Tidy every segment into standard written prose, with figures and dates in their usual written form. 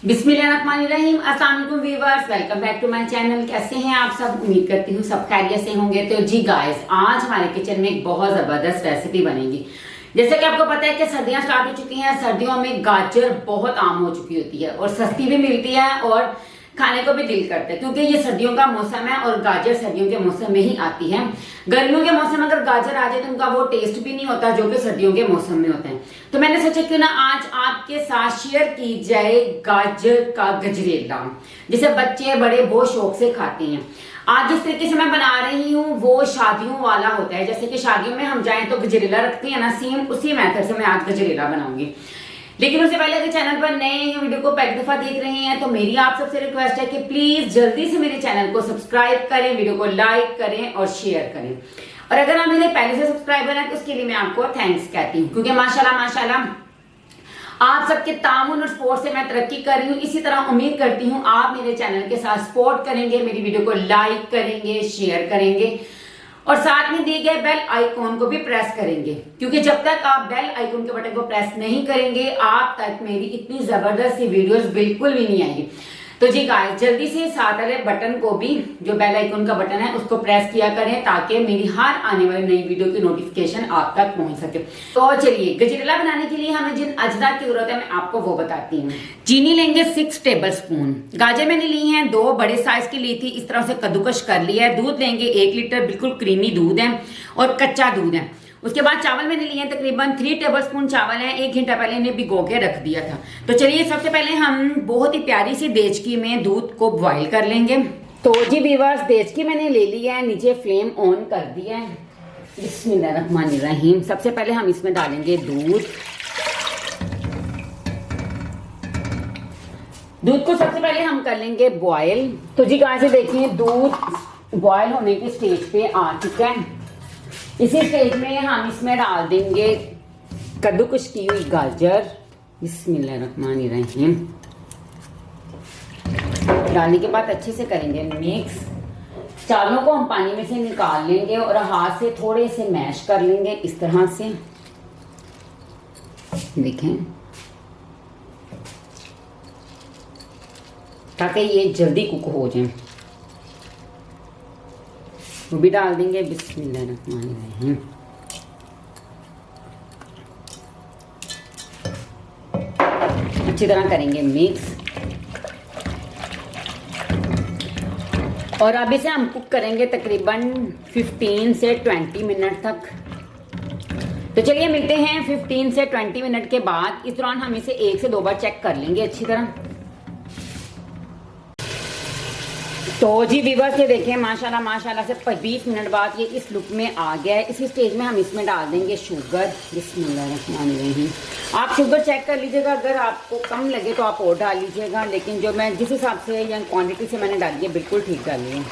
बिस्मिल्लाहिर्रहमानिर्रहीम। अस्सलाम वालेकुम viewers, welcome back to my channel. कैसे हैं आप सब? उम्मीद करती हूँ सब खैरियत से होंगे। तो जी गाइस, आज हमारे किचन में एक बहुत जबरदस्त रेसिपी बनेगी। जैसे कि आपको पता है कि सर्दियां स्टार्ट हो चुकी हैं। सर्दियों में गाजर बहुत आम हो चुकी होती है और सस्ती भी मिलती है और खाने को भी दिल करता है, क्योंकि ये सर्दियों का मौसम है और गाजर सर्दियों के मौसम में ही आती है। गर्मियों के मौसम में अगर गाजर आ जाए तो उनका वो टेस्ट भी नहीं होता जो कि सर्दियों के मौसम में होते हैं। तो मैंने सोचा क्यों ना आज आपके साथ शेयर की जाए गाजर का गजरेला, जिसे बच्चे बड़े बहुत शौक से खाते हैं। आज जिस तरीके से मैं बना रही हूँ वो शादियों वाला होता है। जैसे कि शादियों में हम जाएं तो गजरेला रखते हैं ना, सेम उसी मेथड से मैं आज गजरेला बनाऊंगी। लेकिन उससे पहले अगर चैनल पर नए हैं, वीडियो को पहली दफा देख रहे हैं, तो मेरी आप सबसे रिक्वेस्ट है कि प्लीज जल्दी से मेरे चैनल को सब्सक्राइब करें, वीडियो को लाइक करें और शेयर करें। और अगर आप मेरे पहले से सब्सक्राइबर हैं तो उसके लिए मैं आपको थैंक्स कहती हूँ, क्योंकि माशाल्लाह माशाल्लाह आप सबके तामुन और सपोर्ट से मैं तरक्की कर रही हूँ। इसी तरह उम्मीद करती हूँ आप मेरे चैनल के साथ सपोर्ट करेंगे, मेरी वीडियो को लाइक करेंगे, शेयर करेंगे और साथ में दिए गए बेल आइकॉन को भी प्रेस करेंगे, क्योंकि जब तक आप बेल आइकॉन के बटन को प्रेस नहीं करेंगे आप तक मेरी इतनी जबरदस्त सी वीडियोस बिल्कुल भी नहीं आएगी। तो जी गाइस, जल्दी से साथ वाले बटन को भी, जो बेल आइकन का बटन है, उसको प्रेस किया करें ताकि मेरी हर आने वाली नई वीडियो की नोटिफिकेशन आप तक पहुंच सके। तो चलिए, गजरेला बनाने के लिए हमें जिन अज्जा की जरूरत है मैं आपको वो बताती हूँ। चीनी लेंगे 6 टेबल स्पून। गाजर मैंने ली है 2 बड़े साइज की ली थी, इस तरह से कद्दूकश कर लिया है। दूध लेंगे 1 लीटर, बिल्कुल क्रीमी दूध है और कच्चा दूध है। उसके बाद चावल मैंने लिए हैं तकरीबन 3 टेबलस्पून चावल है। 1 घंटा पहले इन्हें भिगो के रख दिया था। तो चलिए, सबसे पहले हम बहुत ही प्यारी सी देचकी में दूध को बॉईल कर लेंगे। तो जी व्यूअर्स, देचकी मैंने ले ली है, नीचे फ्लेम ऑन कर दिया है। बिस्मिल्लाहिर्रहमानिर्रहीम। सबसे पहले हम इसमें डालेंगे दूध। दूध को सबसे पहले हम कर लेंगे बॉयल। तो जी गाइस, देखिए दूध बॉयल होने की स्टेज पे आ चुका है। इसी स्टेज में हम इसमें डाल देंगे कद्दूकश की हुई गाजर। बिस्मिल्लाहिर्रहमानिर्रहीम। डालने के बाद अच्छे से करेंगे मिक्स। चावलों को हम पानी में से निकाल लेंगे और हाथ से थोड़े से मैश कर लेंगे इस तरह से। देखें, ताकि ये जल्दी कुक हो जाए। वो भी डाल देंगे। बिस्मिल्लाहिर्रहमानिर्रहीम। अच्छी तरह करेंगे मिक्स और अब इसे हम कुक करेंगे तकरीबन 15 से 20 मिनट तक। तो चलिए मिलते हैं 15 से 20 मिनट के बाद। इस दौरान हम इसे 1 से 2 बार चेक कर लेंगे अच्छी तरह। तो जी व्यूअर्स, ये देखें माशाल्लाह माशाल्लाह से 20 मिनट बाद ये इस लुक में आ गया है। इसी स्टेज में हम इसमें डाल देंगे शुगर। बिस्मिल्लाहिर्रहमानिर्रहीम। आप शुगर चेक कर लीजिएगा, अगर आपको कम लगे तो आप और डाल लीजिएगा, लेकिन जो मैं जिस हिसाब से या क्वांटिटी से मैंने डाली है बिल्कुल ठीक डाली है।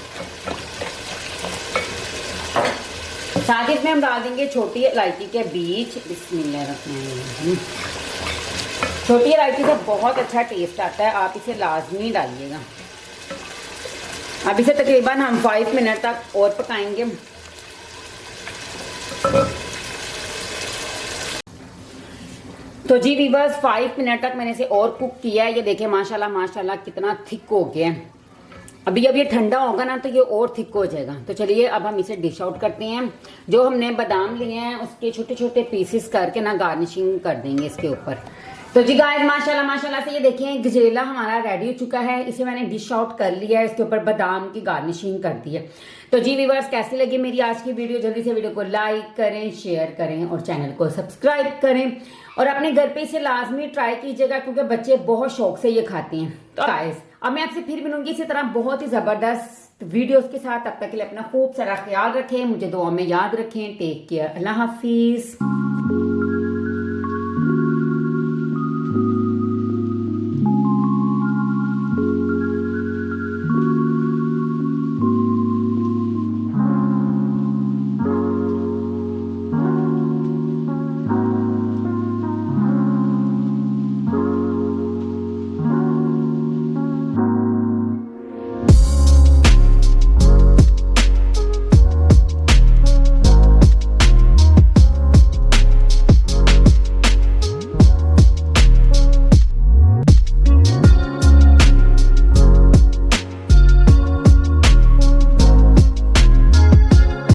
साथ ही इसमें हम डाल देंगे छोटी इलायची के बीज। बिस्मिल्लाहिर्रहमानिर्रहीम। छोटी इलायची से बहुत अच्छा टेस्ट आता है, आप इसे लाजमी डालिएगा। अब इसे तकरीबन हम 5 मिनट तक और पकाएंगे। तो जी व्यूअर्स, 5 मिनट तक मैंने इसे और कुक किया है। ये देखिए माशाल्लाह माशाल्लाह कितना थिक हो गया है। अभी अब ये ठंडा होगा ना तो ये और थिक हो जाएगा। तो चलिए अब हम इसे डिश आउट करते हैं। जो हमने बादाम लिए हैं उसके छोटे छोटे पीसेस करके ना गार्निशिंग कर देंगे इसके ऊपर। तो जी गाइस, माशाल्लाह माशाल्लाह से ये देखिए गजरेला हमारा रेडी हो चुका है। इसे मैंने डिश आउट कर लिया है, इसके ऊपर बादाम की गार्निशिंग कर दी है। तो जी व्यूअर्स, कैसी लगी मेरी आज की वीडियो? जल्दी से वीडियो को लाइक करें, शेयर करें और चैनल को सब्सक्राइब करें और अपने घर पे इसे लाजमी ट्राई कीजिएगा, क्योंकि बच्चे बहुत शौक से ये खाते हैं। तो गाइस, अब मैं आपसे फिर मिलूंगी इसी तरह बहुत ही जबरदस्त वीडियोस के साथ। तब तक के लिए अपना खूब सारा ख्याल रखें, मुझे दुआ में याद रखें। टेक केयर, अल्लाह हाफिज।